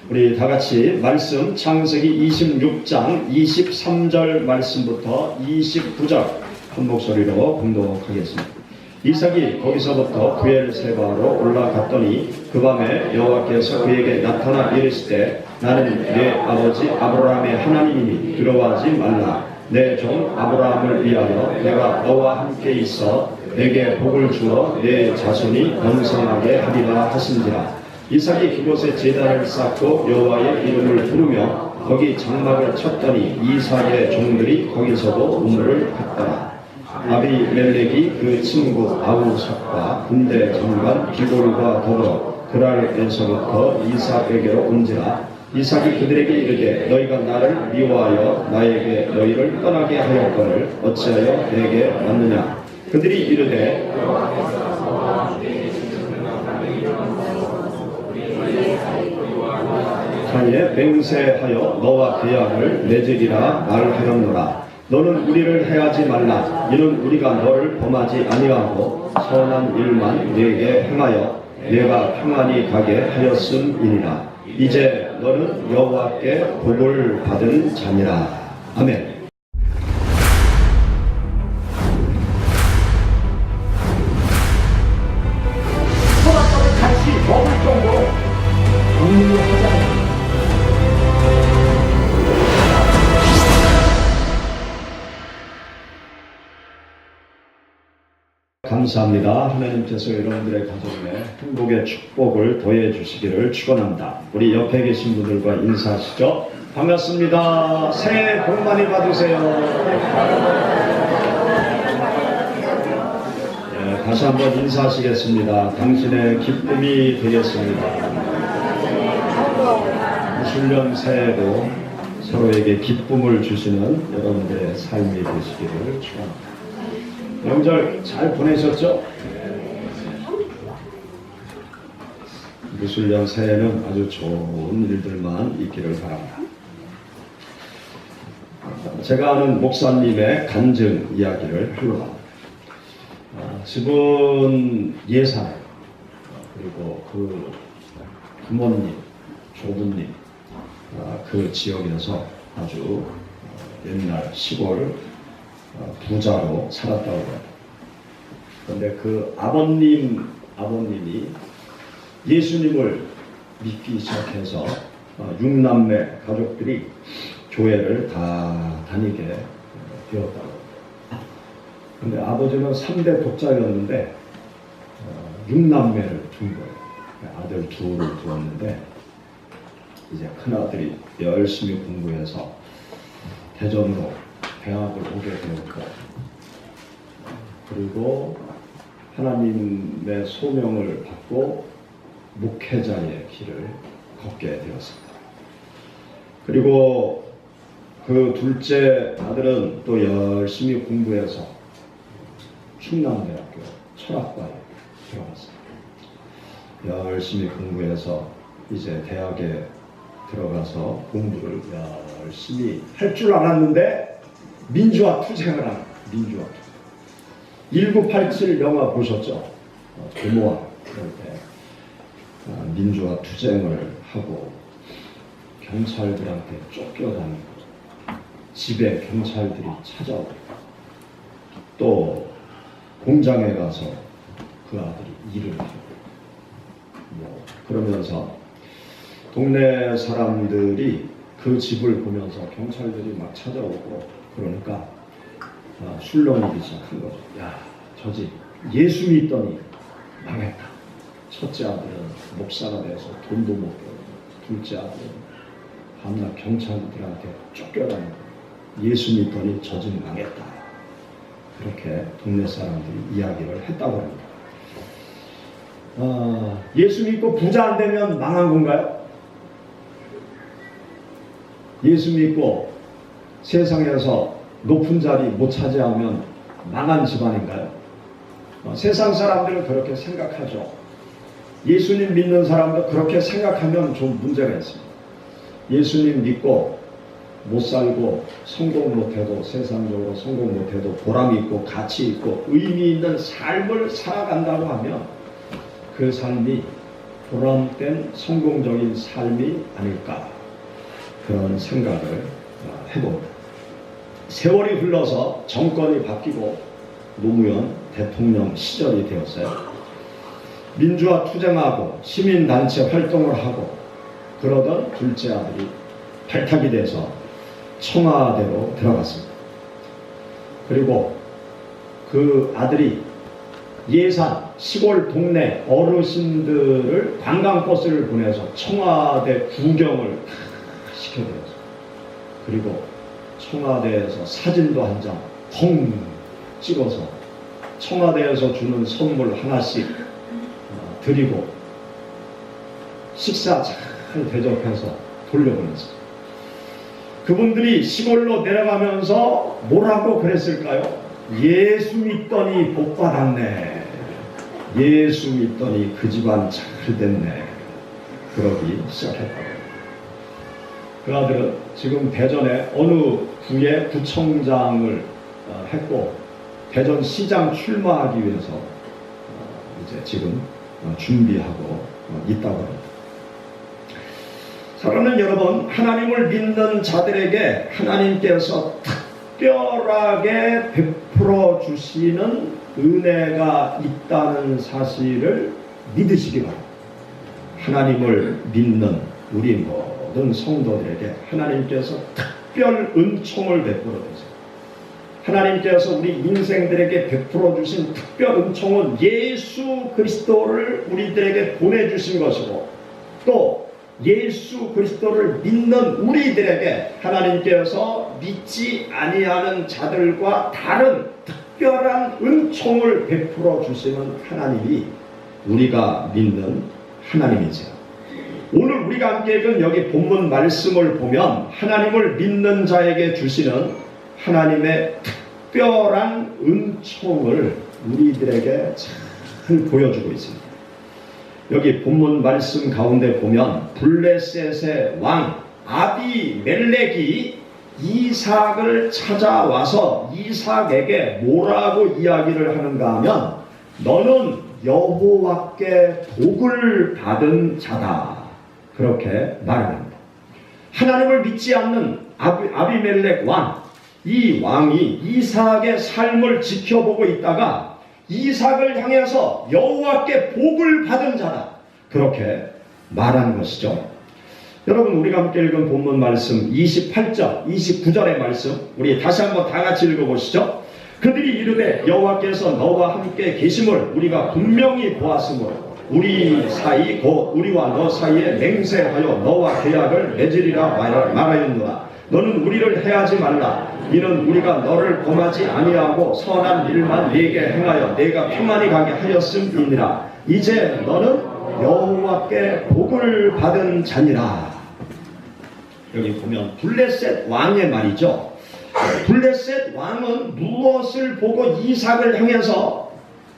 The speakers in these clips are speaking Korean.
우리 다 같이 말씀 창세기 26장 23절 말씀부터 29절 한 목소리로 공독하겠습니다. 이삭이 거기서부터 브엘세바로 올라갔더니 그 밤에 여호와께서 그에게 나타나 이르시되 나는 내 아버지 아브라함의 하나님이니 두려워하지 말라. 내 종 아브라함을 위하여 내가 너와 함께 있어 내게 복을 주어 내 자손이 번성하게 하리라 하신지라. 이삭이 그곳에 제단을 쌓고 여호와의 이름을 부르며 거기 장막을 쳤더니 이삭의 종들이 거기서도 우물을 팠더라. 아비멜렉이 그 친구 아우삭과 군대 장관 기골과 더불어 그랄에서부터 이삭에게로 온지라. 이삭이 그들에게 이르되 너희가 나를 미워하여 나에게 너희를 떠나게 하였거늘 어찌하여 내게 왔느냐. 그들이 이르되 자기에 맹세하여 너와 계약을 맺으리라 말하였노라. 너는 우리를 해하지 말라. 이는 우리가 너를 범하지 아니하고 선한 일만 네게 행하여 내가 평안히 가게 하였음이니라. 이제 너는 여호와께 복을 받은 자니라. 아멘. 소라까지 같이 먹을 정도로 공유하자. 감사합니다. 하나님께서 여러분들의 가정에 행복의 축복을 더해 주시기를 축원합니다. 우리 옆에 계신 분들과 인사하시죠. 반갑습니다. 새해 복 많이 받으세요. 네, 다시 한번 인사하시겠습니다. 당신의 기쁨이 되겠습니다. 무술년 새해도 서로에게 기쁨을 주시는 여러분들의 삶이 되시기를 축원합니다. 명절 잘 보내셨죠? 무술년 새해는 아주 좋은 일들만 있기를 바랍니다. 제가 아는 목사님의 간증 이야기를 하려고 합니다. 집은 예산, 그리고 그 부모님, 조부님, 그 지역에서 아주 옛날 시골 부자로 살았다고 해요. 그런데 그 아버님이 예수님을 믿기 시작해서 6남매 가족들이 교회를 다 다니게 되었다고 해요. 그런데 아버지는 3대 독자였는데 6남매를 둔 거예요. 아들 둘을 두었는데 이제 큰아들이 열심히 공부해서 대전으로 대학을 오게 되었고, 그리고 하나님의 소명을 받고 목회자의 길을 걷게 되었습니다. 그리고 그 둘째 아들은 또 열심히 공부해서 충남대학교 철학과에 들어갔습니다. 열심히 공부해서 이제 대학에 들어가서 공부를 열심히 할 줄 알았는데 민주화 투쟁을 하는 민주화 투쟁. 1987 영화 보셨죠? 데모와 그럴 때 민주화 투쟁을 하고 경찰들한테 쫓겨다니고 집에 경찰들이 찾아오고 또 공장에 가서 그 아들이 일을 하고 그러면서 동네 사람들이 그 집을 보면서 경찰들이 막 찾아오고 그러니까 술렁이기 시작한 거죠. 야, 저 집 예수 믿더니 망했다. 첫째 아들은 목사가 돼서 돈도 못 벌고, 둘째 아들은 밤낮 경찰들한테 쫓겨다니고 예수 믿더니 저 집 망했다. 그렇게 동네 사람들이 이야기를 했다고 합니다. 예수 믿고 부자 안 되면 망한 건가요? 예수 믿고 세상에서 높은 자리 못 차지하면 망한 집안인가요? 세상 사람들은 그렇게 생각하죠. 예수님 믿는 사람도 그렇게 생각하면 좀 문제가 있습니다. 예수님 믿고 못 살고 성공 못해도 세상적으로 성공 못해도 보람 있고 가치 있고 의미 있는 삶을 살아간다고 하면 그 삶이 보람된 성공적인 삶이 아닐까, 그런 생각을 해봅니다. 세월이 흘러서 정권이 바뀌고 노무현 대통령 시절이 되었어요. 민주화 투쟁하고 시민단체 활동을 하고 그러던 둘째 아들이 발탁이 돼서 청와대로 들어갔습니다. 그리고 그 아들이 예산 시골 동네 어르신들을 관광버스를 보내서 청와대 구경을 시켜드렸어요. 그리고 청와대에서 사진도 한 장 펑 찍어서 청와대에서 주는 선물 하나씩 드리고 식사 잘 대접해서 돌려보냈어요. 그분들이 시골로 내려가면서 뭐라고 그랬을까요? 예수 믿더니 복 받았네. 예수 믿더니 그 집안 잘 됐네. 그러기 시작했다고. 그 아들은 지금 대전에 어느 구의 구청장을 했고 대전시장 출마하기 위해서 이제 지금 준비하고 있다고 합니다. 사랑하는 여러분, 하나님을 믿는 자들에게 하나님께서 특별하게 베풀어 주시는 은혜가 있다는 사실을 믿으시기 바랍니다. 하나님을 믿는 우리 모든 성도들에게 하나님께서 특별 은총을 베풀어 주세요. 하나님께서 우리 인생들에게 베풀어 주신 특별 은총은 예수 그리스도를 우리들에게 보내주신 것이고, 또 예수 그리스도를 믿는 우리들에게 하나님께서 믿지 아니하는 자들과 다른 특별한 은총을 베풀어 주시는 하나님이 우리가 믿는 하나님이세요. 오늘 우리가 함께 읽은 여기 본문 말씀을 보면 하나님을 믿는 자에게 주시는 하나님의 특별한 은총을 우리들에게 잘 보여주고 있습니다. 여기 본문 말씀 가운데 보면 블레셋의 왕 아비멜렉이 이삭을 찾아와서 이삭에게 뭐라고 이야기를 하는가 하면 너는 여호와께 복을 받은 자다, 그렇게 말합니다. 하나님을 믿지 않는 아비멜렉 왕, 이 왕이 이삭의 삶을 지켜보고 있다가 이삭을 향해서 여호와께 복을 받은 자다, 그렇게 말한 것이죠. 여러분, 우리가 함께 읽은 본문 말씀 28절, 29절의 말씀 우리 다시 한번 다 같이 읽어보시죠. 그들이 이르되 여호와께서 너와 함께 계심을 우리가 분명히 보았으므로 우리 사이 곧 우리와 너 사이에 맹세하여 너와 계약을 맺으리라 말하였노라. 너는 우리를 해하지 말라. 이는 우리가 너를 범하지 아니하고 선한 일만 네게 행하여 내가 평안히 가게 하였음이니라. 이제 너는 여호와께 복을 받은 자니라. 여기 보면 블레셋 왕의 말이죠. 블레셋 왕은 무엇을 보고 이삭을 향해서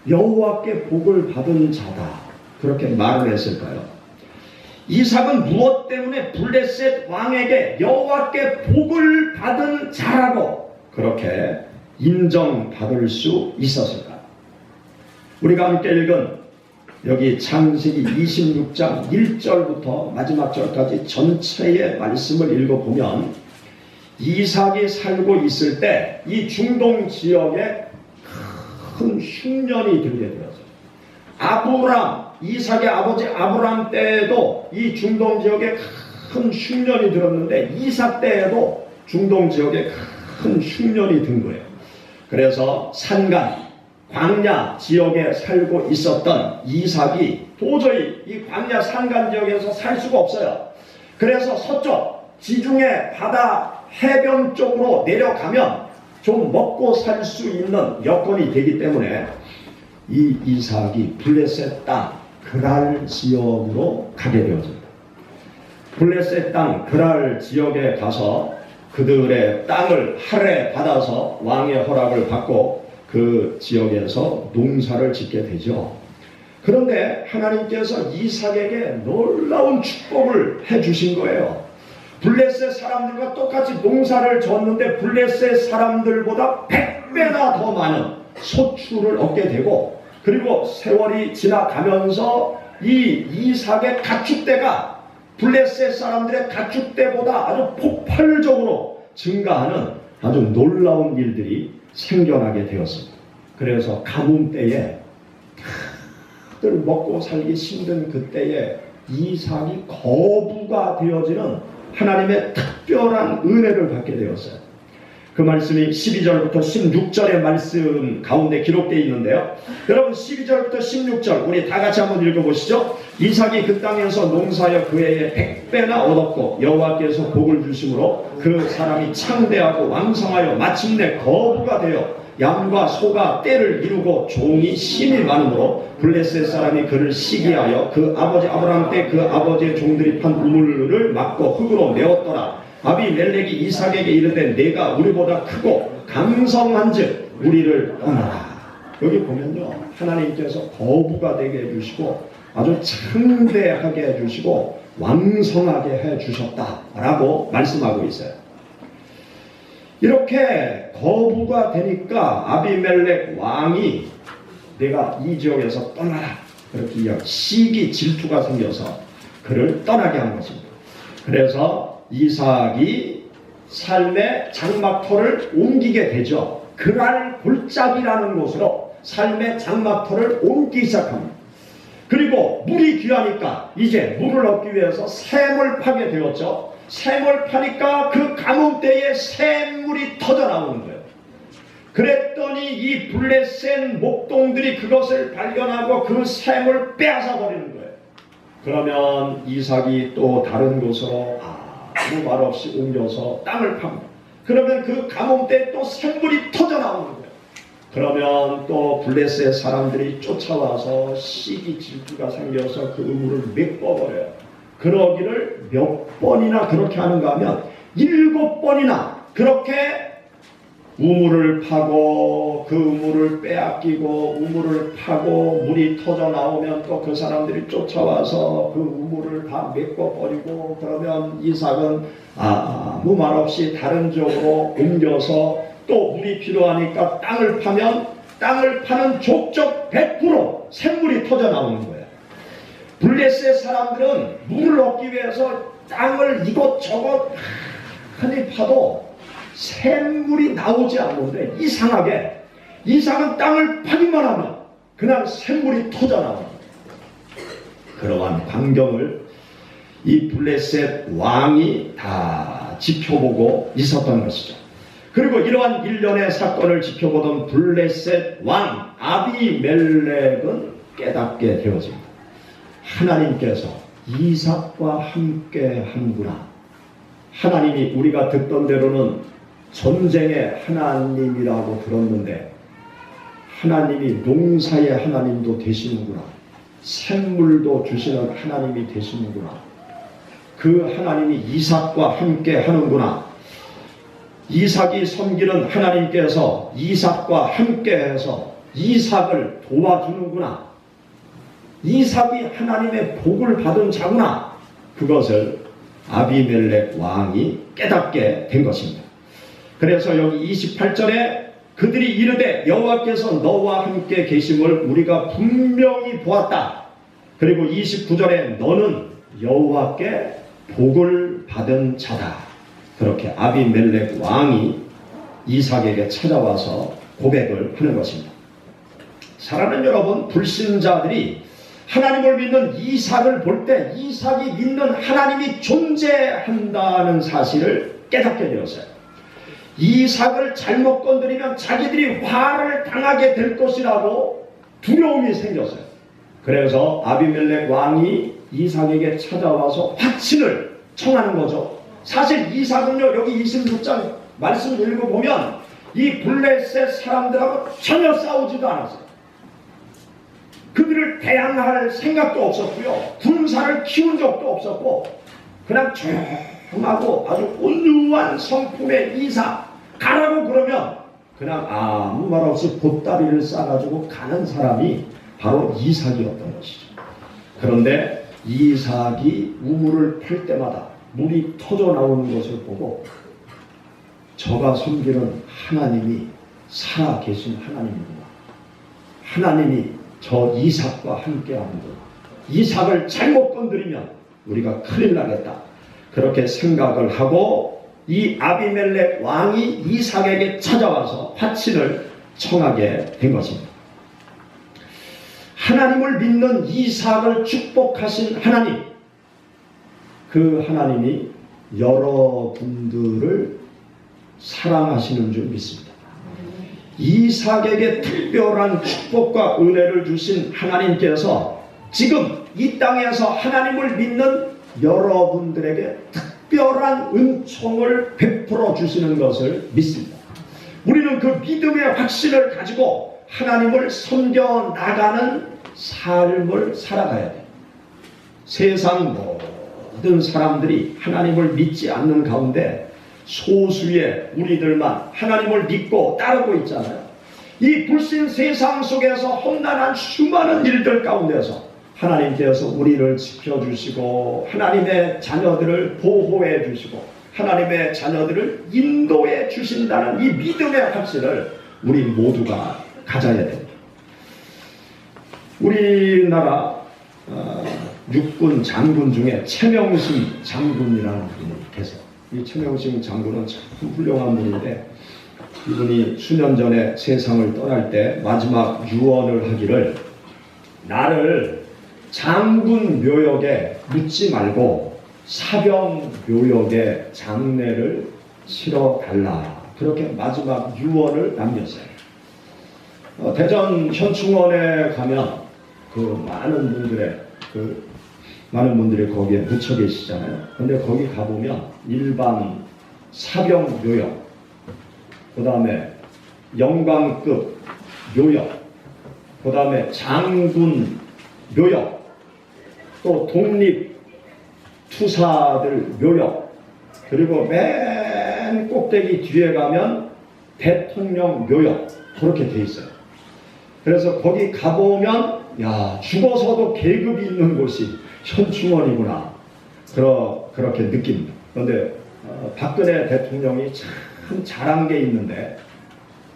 여호와께 복을 받은 자다, 그렇게 말을 했을까요? 이삭은 무엇 때문에 블레셋 왕에게 여호와께 복을 받은 자라고 그렇게 인정받을 수 있었을까요? 우리가 함께 읽은 여기 창세기 26장 1절부터 마지막 절까지 전체의 말씀을 읽어보면 이삭이 살고 있을 때 이 중동 지역에 큰 흉년이 들게 되었어요. 이삭의 아버지 아브람 때에도 이 중동 지역에 큰 흉년이 들었는데 이삭 때에도 중동 지역에 큰 흉년이 든 거예요. 그래서 산간, 광야 지역에 살고 있었던 이삭이 도저히 이 광야 산간 지역에서 살 수가 없어요. 그래서 서쪽 지중해 바다 해변 쪽으로 내려가면 좀 먹고 살 수 있는 여건이 되기 때문에 이 이삭이 블레셋 땅 그랄 지역으로 가게 되었습니다. 블레셋 땅 그랄 지역에 가서 그들의 땅을 할애받아서 왕의 허락을 받고 그 지역에서 농사를 짓게 되죠. 그런데 하나님께서 이삭에게 놀라운 축복을 해주신 거예요. 블레셋 사람들과 똑같이 농사를 졌는데 블레셋 사람들보다 100배나 더 많은 소출을 얻게 되고, 그리고 세월이 지나가면서 이 이삭의 가축대가 블레셋 사람들의 가축대보다 아주 폭발적으로 증가하는 아주 놀라운 일들이 생겨나게 되었습니다. 그래서 가뭄 때에 다들 먹고 살기 힘든 그때에 이삭이 거부가 되어지는 하나님의 특별한 은혜를 받게 되었어요. 그 말씀이 12절부터 16절의 말씀 가운데 기록되어 있는데요. 여러분 12절부터 16절 우리 다 같이 한번 읽어보시죠. 이삭이 그 땅에서 농사하여 그 해에 100배나 얻었고 여호와께서 복을 주심으로 그 사람이 창대하고 왕성하여 마침내 거부가 되어 양과 소가 떼를 이루고 종이 심이 많으므로 블레셋 사람이 그를 시기하여 그 아버지 아브라함 때 그 아버지의 종들이 판 우물을 막고 흙으로 메웠더라. 아비멜렉이 이삭에게 이르되 내가 우리보다 크고 강성한즉 우리를 떠나라. 여기 보면요 하나님께서 거부가 되게 해주시고 아주 창대하게 해주시고 왕성하게 해주셨다라고 말씀하고 있어요. 이렇게 거부가 되니까 아비멜렉 왕이 내가 이 지역에서 떠나라 그렇게 이야기 시기 질투가 생겨서 그를 떠나게 한 것입니다. 그래서 이삭이 삶의 장막터를 옮기게 되죠. 그랄 골짜기라는 곳으로 삶의 장막터를 옮기기 시작합니다. 그리고 물이 귀하니까 이제 물을 얻기 위해서 샘을 파게 되었죠. 샘을 파니까 그 가뭄 때에 샘물이 터져 나오는 거예요. 그랬더니 이 블레셋 목동들이 그것을 발견하고 그 샘을 빼앗아 버리는 거예요. 그러면 이삭이 또 다른 곳으로 아무 말 없이 옮겨서 땅을 팝니다. 그러면 그 가뭄 때 또 샘물이 터져 나오는 거예요. 그러면 또 블레셋 사람들이 쫓아와서 시기 질투가 생겨서 그 우물을 메꿔버려요. 그러기를 몇 번이나 그렇게 하는가 하면 7번이나 그렇게 우물을 파고 그 우물을 빼앗기고 우물을 파고 물이 터져 나오면 또 그 사람들이 쫓아와서 그 우물을 다 메꿔버리고 그러면 이삭은 아무 말 없이 다른 지역으로 옮겨서 또 물이 필요하니까 땅을 파면 땅을 파는 족족 100% 샘물이 터져 나오는 거예요. 블레셋 사람들은 물을 얻기 위해서 땅을 이곳저곳 많이 파도 샘물이 나오지 않는데 이상하게 이삭은 땅을 파기만 하면 그냥 샘물이 터져 나옵니다. 그러한 광경을 이 블레셋 왕이 다 지켜보고 있었던 것이죠. 그리고 이러한 일련의 사건을 지켜보던 블레셋 왕 아비멜렉은 깨닫게 되어집니다. 하나님께서 이삭과 함께 하는구나. 하나님이 우리가 듣던 대로는 전쟁의 하나님이라고 들었는데 하나님이 농사의 하나님도 되시는구나. 샘물도 주시는 하나님이 되시는구나. 그 하나님이 이삭과 함께 하는구나. 이삭이 섬기는 하나님께서 이삭과 함께해서 이삭을 도와주는구나. 이삭이 하나님의 복을 받은 자구나. 그것을 아비멜렉 왕이 깨닫게 된 것입니다. 그래서 여기 28절에 그들이 이르되 여호와께서 너와 함께 계심을 우리가 분명히 보았다. 그리고 29절에 너는 여호와께 복을 받은 자다. 그렇게 아비멜렉 왕이 이삭에게 찾아와서 고백을 하는 것입니다. 사랑하는 여러분, 불신자들이 하나님을 믿는 이삭을 볼 때 이삭이 믿는 하나님이 존재한다는 사실을 깨닫게 되었어요. 이삭을 잘못 건드리면 자기들이 화를 당하게 될 것이라고 두려움이 생겼어요. 그래서 아비멜렉 왕이 이삭에게 찾아와서 화친을 청하는 거죠. 사실 이삭은요, 여기 26장 말씀을 읽어보면 이 블레셋 사람들하고 전혀 싸우지도 않았어요. 그들을 대항할 생각도 없었고요. 군사를 키운 적도 없었고 그냥 조용하고 아주 온유한 성품의 이삭 가라고 그러면 그냥 아무 말 없이 보따리를 싸가지고 가는 사람이 바로 이삭이었던 것이죠. 그런데 이삭이 우물을 팔 때마다 물이 터져 나오는 것을 보고 저가 섬기는 하나님이 살아계신 하나님이구나. 하나님이 저 이삭과 함께하는구나. 이삭을 잘못 건드리면 우리가 큰일 나겠다. 그렇게 생각을 하고 이 아비멜렉 왕이 이삭에게 찾아와서 화친을 청하게 된 것입니다. 하나님을 믿는 이삭을 축복하신 하나님, 그 하나님이 여러분들을 사랑하시는 줄 믿습니다. 이삭에게 특별한 축복과 은혜를 주신 하나님께서 지금 이 땅에서 하나님을 믿는 여러분들에게 특별한 은총을 베풀어 주시는 것을 믿습니다. 우리는 그 믿음의 확신을 가지고 하나님을 섬겨 나가는 삶을 살아가야 돼요. 세상 모든 사람들이 하나님을 믿지 않는 가운데 소수의 우리들만 하나님을 믿고 따르고 있잖아요. 이 불신 세상 속에서 험난한 수많은 일들 가운데서 하나님께서 우리를 지켜주시고 하나님의 자녀들을 보호해 주시고 하나님의 자녀들을 인도해 주신다는 이 믿음의 확신을 우리 모두가 가져야 됩니다. 우리나라 육군 장군 중에 최명신 장군이라는 분이 계세요. 이 최명신 장군은 참 훌륭한 분인데 이분이 수년 전에 세상을 떠날 때 마지막 유언을 하기를 나를 장군 묘역에 묻지 말고 사병 묘역에 장례를 치러달라. 그렇게 마지막 유언을 남겼어요. 대전 현충원에 가면 많은 분들이 거기에 묻혀 계시잖아요. 근데 거기 가보면 일반 사병 묘역, 그 다음에 영광급 묘역, 그 다음에 장군 묘역, 또 독립 투사들 묘역, 그리고 맨 꼭대기 뒤에 가면 대통령 묘역, 그렇게 돼 있어요. 그래서 거기 가보면 야, 죽어서도 계급이 있는 곳이 현충원이구나, 그렇게 느낍니다. 그런데 박근혜 대통령이 참 잘한 게 있는데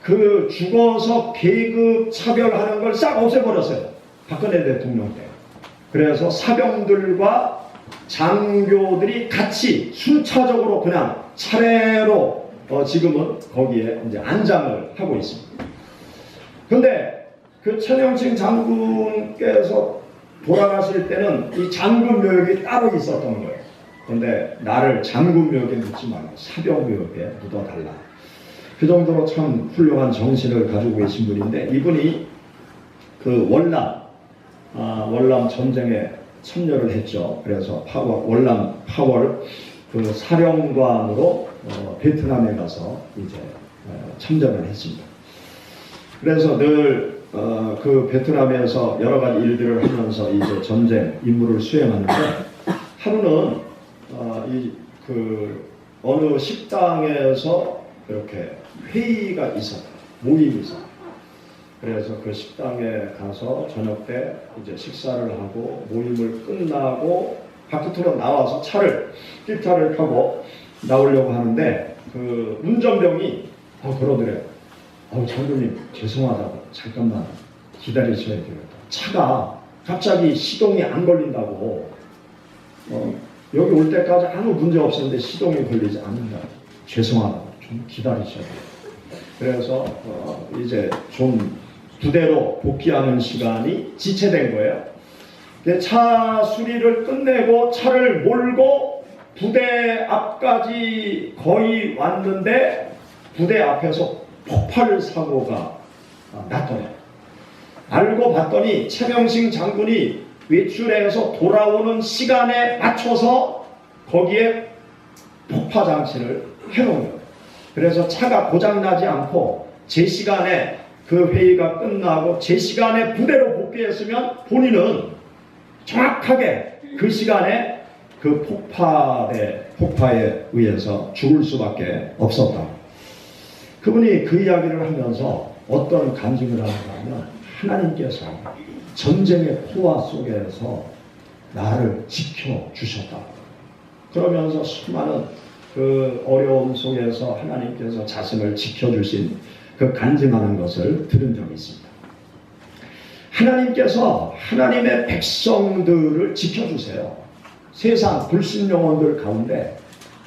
그 죽어서 계급 차별하는 걸 싹 없애버렸어요. 박근혜 대통령 때. 그래서 사병들과 장교들이 같이 순차적으로 그냥 차례로 지금은 거기에 이제 안장을 하고 있습니다. 근데 그 최명신 장군께서 돌아가실 때는 이 장군 묘역이 따로 있었던 거예요. 근데 나를 장군 묘역에 묻지 말고 사병 묘역에 묻어달라. 그 정도로 참 훌륭한 정신을 가지고 계신 분인데 이분이 그 월남 전쟁에 참여를 했죠. 그래서 월남 파월 그 사령관으로 베트남에 가서 이제 참전을 했습니다. 그래서 늘 그 베트남에서 여러 가지 일들을 하면서 이제 전쟁 임무를 수행하는데 하루는 어느 식당에서 그렇게 회의가 있었다. 모임이 있었다. 그래서 그 식당에 가서 저녁 때 이제 식사를 하고 모임을 끝나고 바깥으로 나와서 길차를 타고 나오려고 하는데 그 운전병이 그러더래요. 장군님 죄송하다고 잠깐만 기다리셔야 되겠다. 차가 갑자기 시동이 안 걸린다고 여기 올 때까지 아무 문제 없었는데 시동이 걸리지 않는다. 죄송하다고 좀 기다리셔야 돼요. 그래서 이제 좀 부대로 복귀하는 시간이 지체된 거예요. 차 수리를 끝내고 차를 몰고 부대 앞까지 거의 왔는데 부대 앞에서 폭발 사고가 났더래요. 알고 봤더니 최명신 장군이 외출해서 돌아오는 시간에 맞춰서 거기에 폭파 장치를 해놓은 거예요. 그래서 차가 고장나지 않고 제 시간에 그 회의가 끝나고 제 시간에 부대로 복귀했으면 본인은 정확하게 그 시간에 그 폭파에 의해서 죽을 수밖에 없었다. 그분이 그 이야기를 하면서 어떤 간증을 하는가 하면 하나님께서 전쟁의 포화 속에서 나를 지켜주셨다. 그러면서 수많은 그 어려움 속에서 하나님께서 자신을 지켜주신 그 간증하는 것을 들은 적이 있습니다. 하나님께서 하나님의 백성들을 지켜주세요. 세상 불신 영혼들 가운데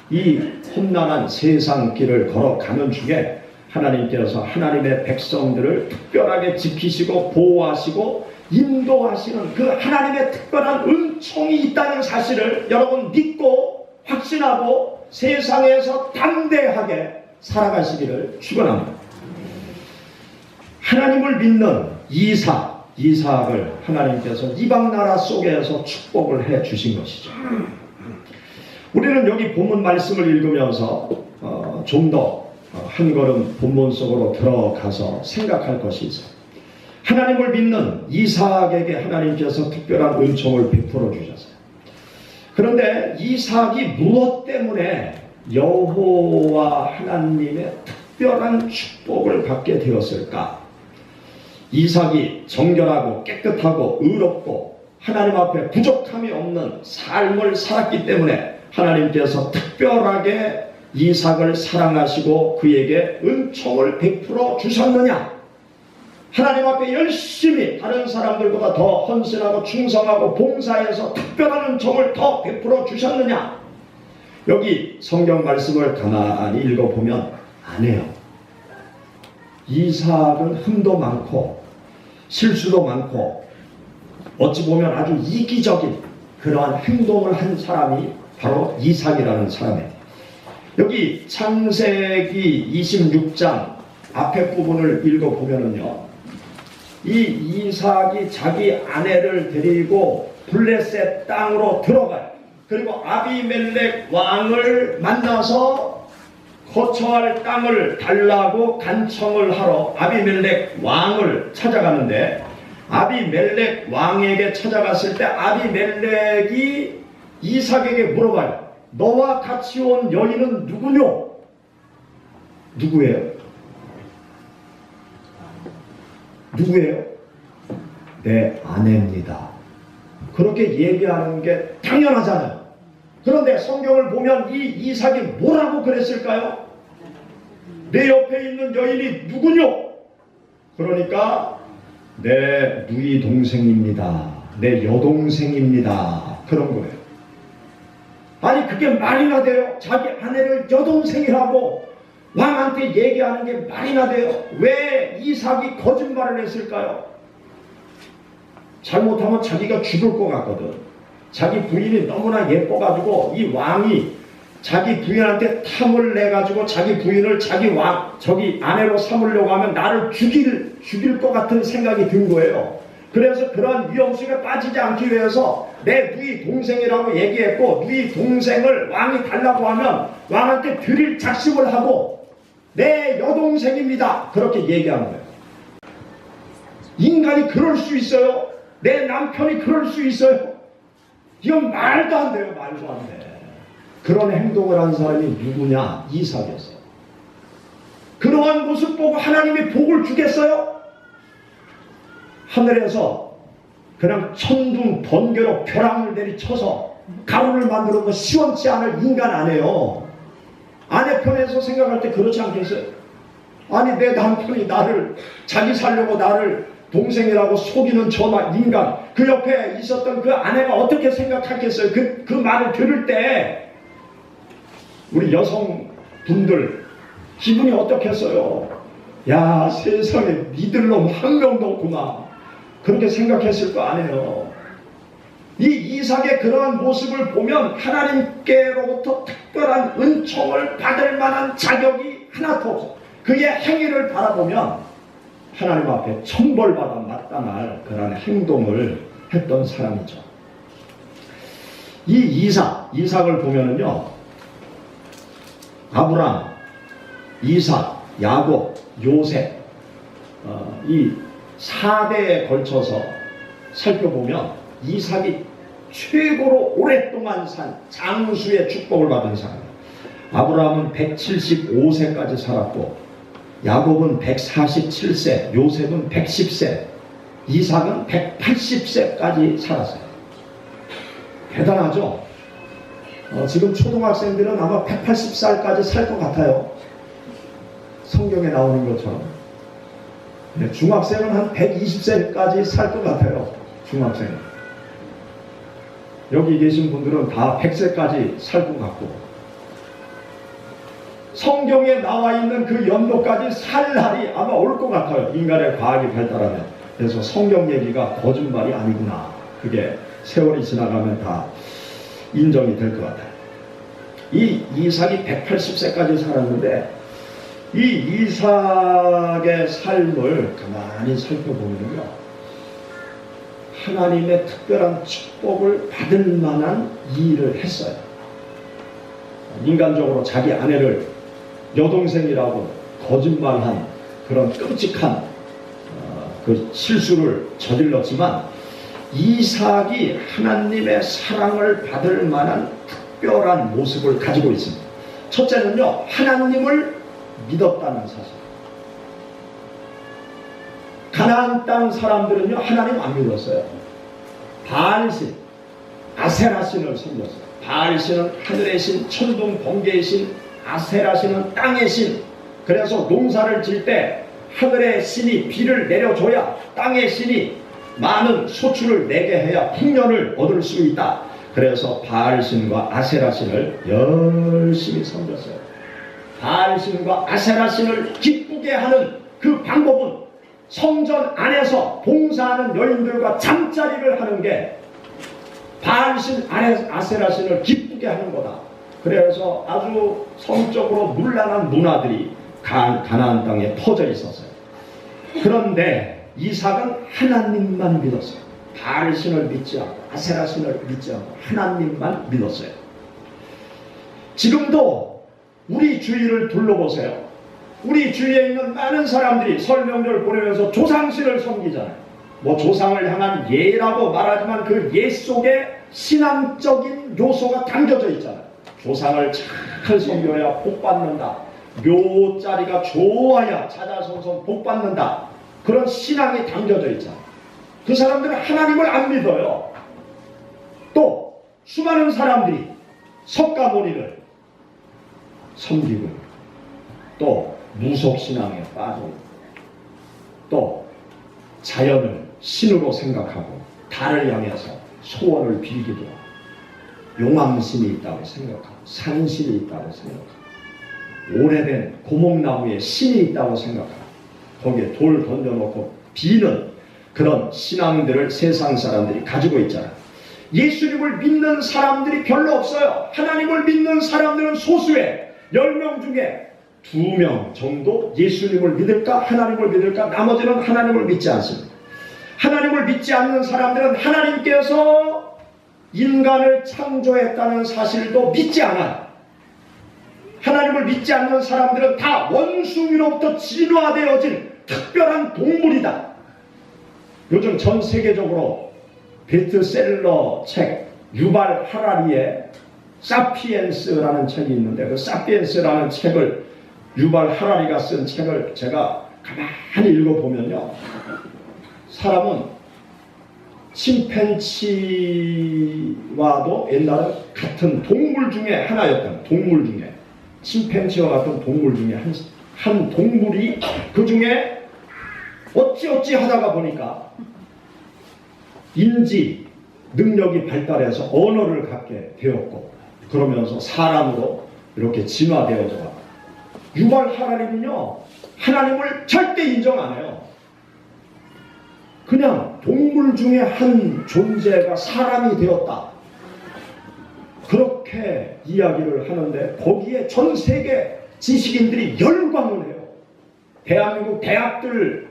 이 험난한 세상 길을 걸어가는 중에 하나님께서 하나님의 백성들을 특별하게 지키시고 보호하시고 인도하시는 그 하나님의 특별한 은총이 있다는 사실을 여러분 믿고 확신하고 세상에서 담대하게 살아가시기를 축원합니다. 하나님을 믿는 이삭을 하나님께서 이방 나라 속에서 축복을 해 주신 것이죠. 우리는 여기 본문 말씀을 읽으면서 좀 더 한 걸음 본문 속으로 들어가서 생각할 것이 있어요. 하나님을 믿는 이삭에게 하나님께서 특별한 은총을 베풀어 주셨어요. 그런데 이삭이 무엇 때문에 여호와 하나님의 특별한 축복을 받게 되었을까? 이삭이 정결하고 깨끗하고 의롭고 하나님 앞에 부족함이 없는 삶을 살았기 때문에 하나님께서 특별하게 이삭을 사랑하시고 그에게 은총을 베풀어 주셨느냐? 하나님 앞에 열심히 다른 사람들보다 더 헌신하고 충성하고 봉사해서 특별한 은총을 더 베풀어 주셨느냐? 여기 성경 말씀을 가만히 읽어보면 안 해요. 이삭은 흠도 많고 실수도 많고 어찌 보면 아주 이기적인 그러한 행동을 한 사람이 바로 이삭이라는 사람이에요. 여기 창세기 26장 앞에 부분을 읽어보면은요, 이 이삭이 자기 아내를 데리고 블레셋 땅으로 들어가요. 그리고 아비멜렉 왕을 만나서 거처할 땅을 달라고 간청을 하러 아비멜렉 왕을 찾아가는데, 아비멜렉 왕에게 찾아갔을 때 아비멜렉이 이삭에게 물어봐요. 너와 같이 온 여인은 누구뇨? 누구예요? 누구예요? 내 아내입니다. 그렇게 얘기하는 게 당연하잖아요. 그런데 성경을 보면 이 이삭이 뭐라고 그랬을까요? 내 옆에 있는 여인이 누구뇨? 그러니까 내 누이 동생입니다. 내 여동생입니다. 그런 거예요. 아니 그게 말이나 돼요? 자기 아내를 여동생이라고 왕한테 얘기하는 게 말이나 돼요? 왜 이삭이 거짓말을 했을까요? 잘못하면 자기가 죽을 것 같거든. 자기 부인이 너무나 예뻐가지고 이 왕이 자기 부인한테 탐을 내가지고 자기 부인을 저기 아내로 삼으려고 하면 나를 죽일 것 같은 생각이 든 거예요. 그래서 그러한 위험 속에 빠지지 않기 위해서 내 누이 동생이라고 얘기했고, 누이 동생을 왕이 달라고 하면 왕한테 드릴 작심을 하고 내 여동생입니다. 그렇게 얘기하는 거예요. 인간이 그럴 수 있어요? 내 남편이 그럴 수 있어요? 이건 말도 안 돼요. 말도 안 돼. 그런 행동을 한 사람이 누구냐? 이삭이었어요. 그러한 모습 보고 하나님이 복을 주겠어요? 하늘에서 그냥 천둥 번개로 벼랑을 내리쳐서 가루를 만드는 거 시원치 않을 인간 아니에요. 아내 편에서 생각할 때 그렇지 않겠어요? 아니 내 남편이 나를 자기 살려고 나를 동생이라고 속이는 저 인간, 그 옆에 있었던 그 아내가 어떻게 생각하겠어요? 그 말을 들을 때 우리 여성분들 기분이 어떻겠어요? 야, 세상에 니들 놈 한 명도 없구나. 그렇게 생각했을 거 아니에요. 이 이삭의 그러한 모습을 보면 하나님께로부터 특별한 은총을 받을 만한 자격이 하나도 없어요. 그의 행위를 바라보면 하나님 앞에 천벌받아 마땅할 그런 행동을 했던 사람이죠. 이 이삭을 보면은요, 아브람, 이삭, 야곱, 요셉, 이 4대에 걸쳐서 살펴보면 이삭이 최고로 오랫동안 산 장수의 축복을 받은 사람이에요. 아브라함은 175세까지 살았고, 야곱은 147세, 요셉은 110세, 이삭은 180세까지 살았어요. 대단하죠? 지금 초등학생들은 아마 180살까지 살 것 같아요. 성경에 나오는 것처럼. 네, 중학생은 한 120세까지 살 것 같아요. 중학생은. 여기 계신 분들은 다 100세까지 살 것 같고, 성경에 나와 있는 그 연도까지 살 날이 아마 올 것 같아요. 인간의 과학이 발달하면. 그래서 성경 얘기가 거짓말이 아니구나. 그게 세월이 지나가면 다 인정이 될 것 같아요. 이 이삭이 180세까지 살았는데, 이 이삭의 삶을 가만히 살펴보면요, 하나님의 특별한 축복을 받을 만한 일을 했어요. 인간적으로 자기 아내를 여동생이라고 거짓말한 그런 끔찍한 그 실수를 저질렀지만, 이삭이 하나님의 사랑을 받을 만한 특별한 모습을 가지고 있습니다. 첫째는요, 하나님을 믿었다는 사실. 가나안 땅 사람들은요, 하나님 안 믿었어요. 바알신, 아세라신을 섬겼어요. 바알신은 하늘의 신, 천둥 번개의 신, 아세라신은 땅의 신. 그래서 농사를 질 때 하늘의 신이 비를 내려줘야 땅의 신이 많은 소출을 내게 해야 풍년을 얻을 수 있다. 그래서 바알신과 아세라신을 열심히 섬겼어요. 바알신과 아세라신을 기쁘게 하는 그 방법은 성전 안에서 봉사하는 여인들과 잠자리를 하는 게 바알신, 아세라신을 기쁘게 하는 거다. 그래서 아주 성적으로 문란한 문화들이 가나안 땅에 퍼져 있었어요. 그런데 이삭은 하나님만 믿었어요. 바알신을 믿지 않고 아세라신을 믿지 않고 하나님만 믿었어요. 지금도 우리 주위를 둘러보세요. 우리 주위에 있는 많은 사람들이 설 명절 보내면서 조상신을 섬기잖아요. 뭐 조상을 향한 예라고 말하지만 그 예 속에 신앙적인 요소가 담겨져 있잖아요. 조상을 잘 섬겨야 복 받는다. 묘자리가 좋아야 자자손손 복 받는다. 그런 신앙이 담겨져 있잖아요. 그 사람들은 하나님을 안 믿어요. 또 수많은 사람들이 석가모니를 섬기고, 또 무속신앙에 빠지고, 또 자연을 신으로 생각하고 달을 향해서 소원을 빌기도 하고, 용암신이 있다고 생각하고 산신이 있다고 생각하고, 오래된 고목나무에 신이 있다고 생각하고, 거기에 돌 던져놓고 비는 그런 신앙들을 세상 사람들이 가지고 있잖아요. 예수님을 믿는 사람들이 별로 없어요. 하나님을 믿는 사람들은 소수에 10명 중에 2명 정도 예수님을 믿을까 하나님을 믿을까, 나머지는 하나님을 믿지 않습니다. 하나님을 믿지 않는 사람들은 하나님께서 인간을 창조했다는 사실도 믿지 않아요. 하나님을 믿지 않는 사람들은 다 원숭이로부터 진화되어진 특별한 동물이다. 요즘 전 세계적으로 베스트셀러 책 유발 하라리의 사피엔스라는 책이 있는데, 그 사피엔스라는 책을 유발 하라리가 쓴 책을 제가 가만히 읽어보면요, 사람은 침팬치와도 옛날에 같은 동물 중에 하나였던, 동물 중에 침팬치와 같은 동물 중에 한 동물이 그 중에 어찌어찌 하다가 보니까 인지 능력이 발달해서 언어를 갖게 되었고, 그러면서 사람으로 이렇게 진화되어져 가고, 유발 하라리는요, 하나님을 절대 인정 안 해요. 그냥 동물 중에 한 존재가 사람이 되었다, 그렇게 이야기를 하는데, 거기에 전 세계 지식인들이 열광을 해요. 대한민국 대학들,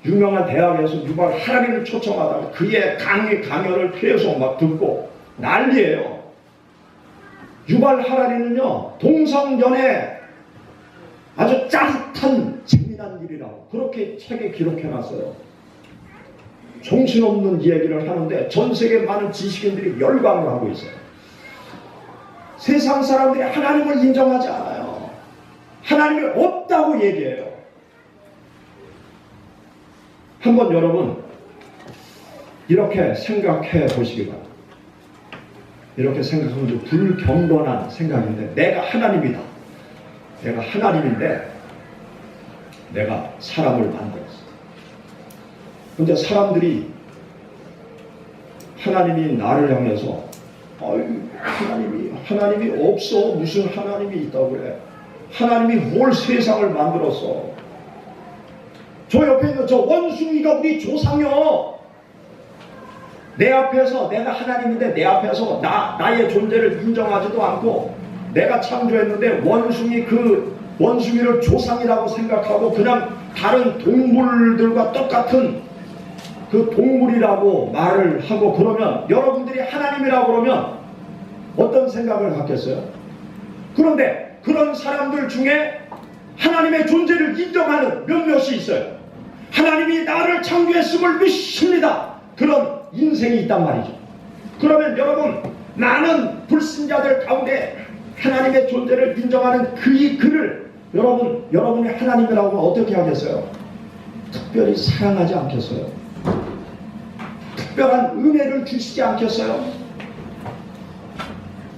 유명한 대학에서 유발 하라리를 초청하다가 그의 강연을 계속 막 듣고 난리예요. 유발 하라리는요, 동성연애 아주 짜릿한 재미난 일이라고 그렇게 책에 기록해놨어요. 정신없는 이야기를 하는데 전 세계 많은 지식인들이 열광을 하고 있어요. 세상 사람들이 하나님을 인정하지 않아요. 하나님이 없다고 얘기해요. 한번 여러분 이렇게 생각해 보시기 바랍니다. 이렇게 생각하면 좀 불경건한 생각인데, 내가 하나님이다. 내가 하나님인데 내가 사람을 만들었어. 근데 사람들이 하나님이 나를 향해서 하나님이 없어. 무슨 하나님이 있다고 그래. 하나님이 뭘 세상을 만들었어. 저 옆에 있는 저 원숭이가 우리 조상이요. 내 앞에서 내가 하나님인데 내 앞에서 나의 존재를 인정하지도 않고 내가 창조했는데 원숭이를 조상이라고 생각하고 그냥 다른 동물들과 똑같은 그 동물이라고 말을 하고 그러면 여러분들이 하나님이라고 그러면 어떤 생각을 갖겠어요? 그런데 그런 사람들 중에 하나님의 존재를 인정하는 몇몇이 있어요. 하나님이 나를 창조했음을 믿습니다. 그런 인생이 있단 말이죠. 그러면 여러분, 나는 불신자들 가운데 하나님의 존재를 인정하는 그를 여러분이 하나님이라고 하면 어떻게 하겠어요? 특별히 사랑하지 않겠어요? 특별한 은혜를 주시지 않겠어요?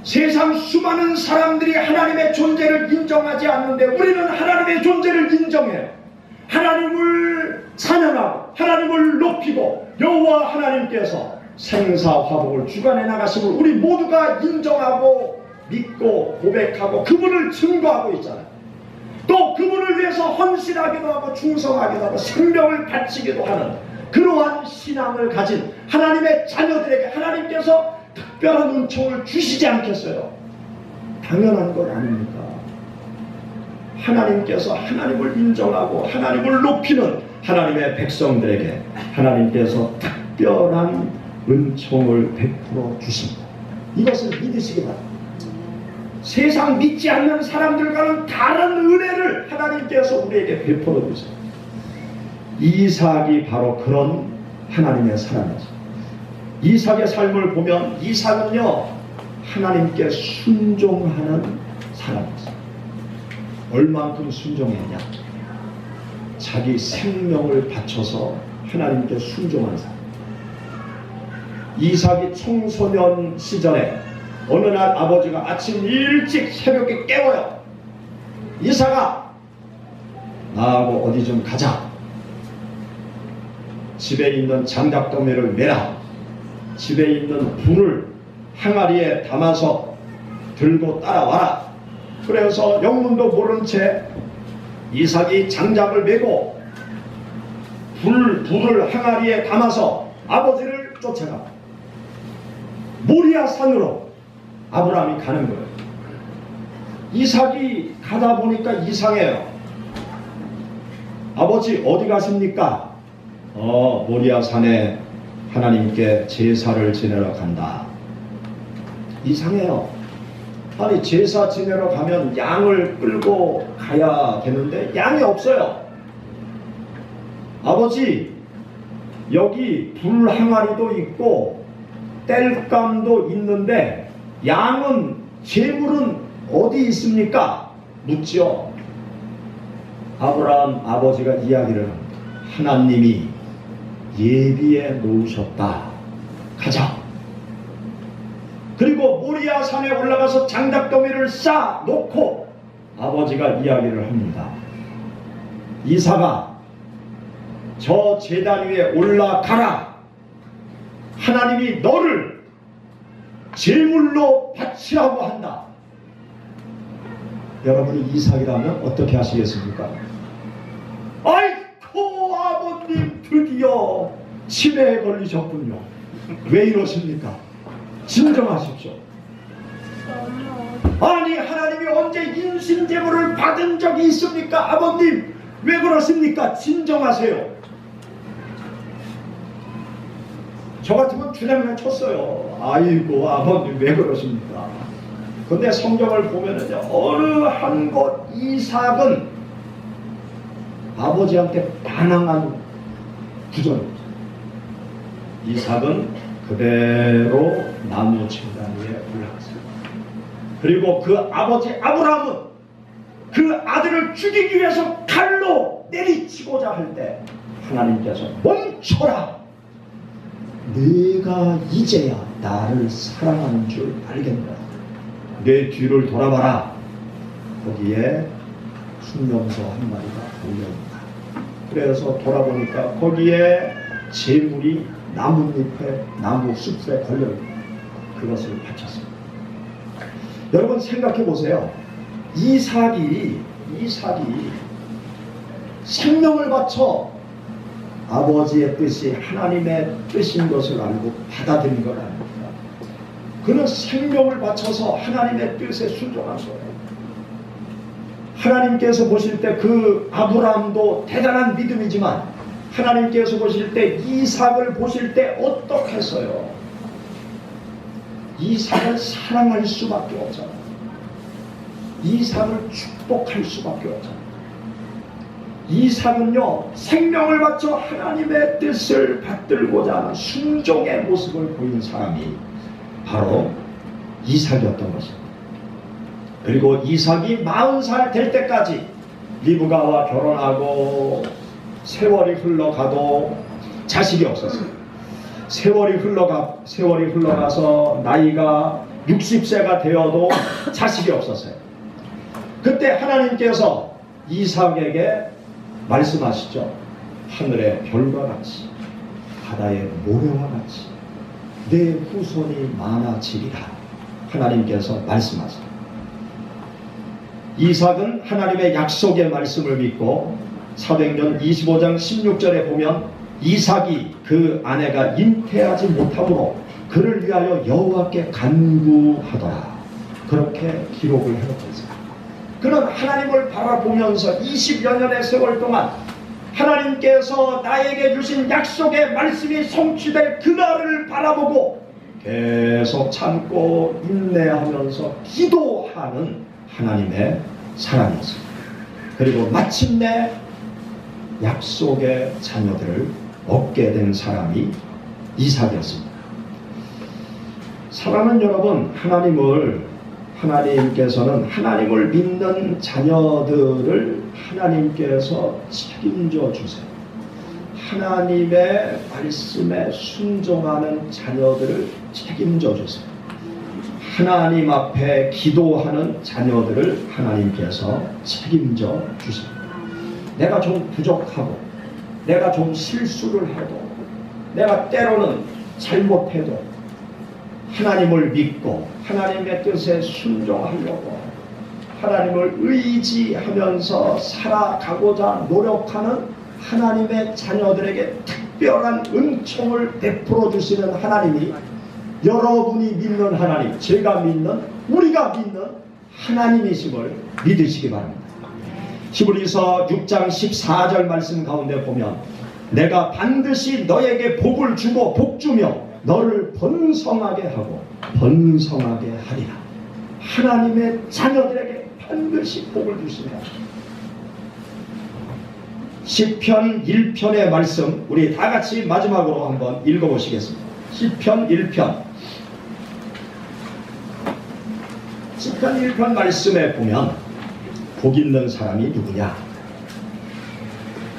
세상 수많은 사람들이 하나님의 존재를 인정하지 않는데 우리는 하나님의 존재를 인정해요. 하나님을 찬양하고 하나님을 높이고 여호와 하나님께서 생사화복을 주관해 나가심을 우리 모두가 인정하고 믿고 고백하고 그분을 증거하고 있잖아요. 또 그분을 위해서 헌신하기도 하고 충성하기도 하고 생명을 바치기도 하는 그러한 신앙을 가진 하나님의 자녀들에게 하나님께서 특별한 은총을 주시지 않겠어요? 당연한 것 아닙니까? 하나님께서 하나님을 인정하고 하나님을 높이는 하나님의 백성들에게 하나님께서 특별한 은총을 베풀어 주십니다. 이것을 믿으시기 바랍니다. 세상 믿지 않는 사람들과는 다른 은혜를 하나님께서 우리에게 베풀어 주십니다. 이삭이 바로 그런 하나님의 사람이죠. 이삭의 삶을 보면 이삭은요 하나님께 순종하는 사람이죠. 얼만큼 순종했냐? 자기 생명을 바쳐서 하나님께 순종한 사람. 이삭이 청소년 시절에 어느 날 아버지가 아침 일찍 새벽에 깨워요. 이삭아, 나하고 어디 좀 가자. 집에 있는 장작더미를 메라. 집에 있는 불을 항아리에 담아서 들고 따라와라. 그래서 영문도 모른 채 이삭이 장작을 메고 불을 항아리에 담아서 아버지를 쫓아가 모리아 산으로 아브라함이 가는 거예요. 이삭이 가다 보니까 이상해요. 아버지 어디 가십니까? 모리아 산에 하나님께 제사를 지내러 간다. 이상해요. 아니 제사 지내러 가면 양을 끌고 가야 되는데 양이 없어요. 아버지 여기 불 항아리도 있고 땔감도 있는데 양은 제물은 어디 있습니까? 묻지요. 아브라함 아버지가 이야기를 합니다. 하나님이 예비해 놓으셨다. 가자. 그리고 모리아 산에 올라가서 장작더미를 쌓아 놓고 아버지가 이야기를 합니다. 이삭아, 저 제단 위에 올라가라. 하나님이 너를 제물로 바치라고 한다. 여러분이 이삭이라면 어떻게 하시겠습니까? 아이고 아버님 드디어 치매에 걸리셨군요. 왜 이러십니까? 진정하십시오. 아니 하나님이 언제 인신제물을 받은 적이 있습니까? 아버님 왜 그러십니까? 진정하세요. 저 같으면 주량을 쳤어요. 아이고 아버님 왜 그러십니까? 근데 성경을 보면은요 어느 한 것 이삭은 아버지한테 반항한 구절입니다. 이삭은 그대로 나무 층단 위에 올라갔습니다. 그리고 그 아버지 아브라함은 그 아들을 죽이기 위해서 칼로 내리치고자 할 때 하나님께서 멈춰라. 네가 이제야 나를 사랑하는 줄 알겠노라. 내 뒤를 돌아봐라. 거기에 순명서 한 마리가 올려있다. 그래서 돌아보니까 거기에 재물이 나뭇잎에 나무 숲에 걸려있는 그것을 바쳤습니다. 여러분 생각해 보세요. 이삭이 생명을 바쳐 아버지의 뜻이 하나님의 뜻인 것을 알고 받아들인 걸 아닙니까? 그는 생명을 바쳐서 하나님의 뜻에 순종한 거예요. 하나님께서 보실 때 그 아브라함도 대단한 믿음이지만 하나님께서 보실 때 이삭을 보실 때 어떻겠어요? 이삭을 사랑할 수밖에 없잖아요. 이삭을 축복할 수밖에 없잖아요. 이삭은요, 생명을 바쳐 하나님의 뜻을 받들고자 하는 순종의 모습을 보인 사람이 바로 이삭이었던 것입니다. 그리고 이삭이 40살 될 때까지 리브가와 결혼하고 세월이 흘러가도 자식이 없었어요. 세월이 흘러가서 나이가 60세가 되어도 자식이 없었어요. 그때 하나님께서 이삭에게 말씀하시죠. 하늘의 별과 같이 바다의 모래와 같이 내 후손이 많아지리라. 하나님께서 말씀하세요. 이삭은 하나님의 약속의 말씀을 믿고 사도행전 25장 16절에 보면 이삭이 그 아내가 잉태하지 못함으로 그를 위하여 여호와께 간구하더라. 그렇게 기록을 해놓고 있습니다. 그는 하나님을 바라보면서 20여 년의 세월 동안 하나님께서 나에게 주신 약속의 말씀이 성취될 그날을 바라보고 계속 참고 인내하면서 기도하는 하나님의 사람이었습니다. 그리고 마침내 약속의 자녀들을 얻게 된 사람이 이삭이었습니다. 사랑하는 여러분, 하나님께서는 하나님을 믿는 자녀들을 하나님께서 책임져 주세요. 하나님의 말씀에 순종하는 자녀들을 책임져 주세요. 하나님 앞에 기도하는 자녀들을 하나님께서 책임져 주세요. 내가 좀 부족하고 내가 좀 실수를 해도 내가 때로는 잘못해도 하나님을 믿고 하나님의 뜻에 순종하려고 하나님을 의지하면서 살아가고자 노력하는 하나님의 자녀들에게 특별한 은총을 베풀어 주시는 하나님이 여러분이 믿는 하나님, 제가 믿는, 우리가 믿는 하나님이심을 믿으시기 바랍니다. 히브리서 6장 14절 말씀 가운데 보면 내가 반드시 너에게 복을 주고 복주며 너를 번성하게 하고 번성하게 하리라. 하나님의 자녀들에게 반드시 복을 주십니다. 시편 1편의 말씀 우리 다같이 마지막으로 한번 읽어보시겠습니다. 시편 1편 1편 말씀에 보면 복 있는 사람이 누구냐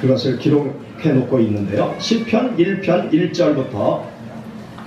그것을 기록해 놓고 있는데요. 시편 1편 1절부터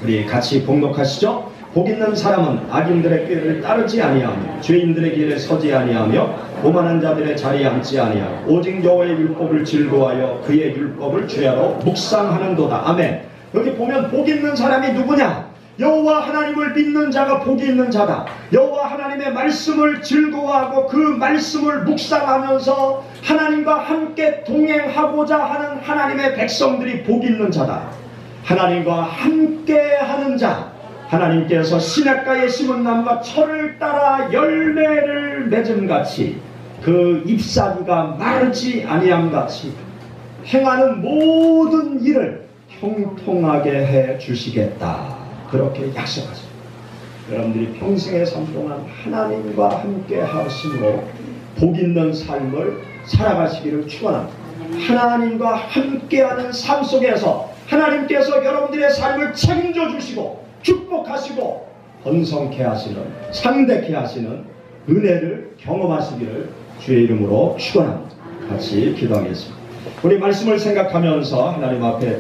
우리 같이 봉독하시죠. 복 있는 사람은 악인들의 꾀를 따르지 아니하며 죄인들의 길에 서지 아니하며 오만한 자들의 자리에 앉지 아니하고 오직 여호와의 율법을 즐거워하여 그의 율법을 주야로 묵상하는도다. 아멘. 여기 보면 복 있는 사람이 누구냐? 여호와 하나님을 믿는 자가 복이 있는 자다. 여호와 하나님의 말씀을 즐거워하고 그 말씀을 묵상하면서 하나님과 함께 동행하고자 하는 하나님의 백성들이 복이 있는 자다. 하나님과 함께하는 자, 하나님께서 시냇가에 심은 나무가 철을 따라 열매를 맺음같이 그 잎사귀가 마르지 아니함같이 행하는 모든 일을 형통하게 해 주시겠다. 그렇게 약속하십니다. 여러분들이 평생의 삶 동안 하나님과 함께 하심으로 복 있는 삶을 살아가시기를 축원합니다. 하나님과 함께하는 삶 속에서 하나님께서 여러분들의 삶을 책임져 주시고 축복하시고 번성케 하시는, 상대케 하시는 은혜를 경험하시기를 주의 이름으로 축원합니다. 같이 기도하겠습니다. 우리 말씀을 생각하면서 하나님 앞에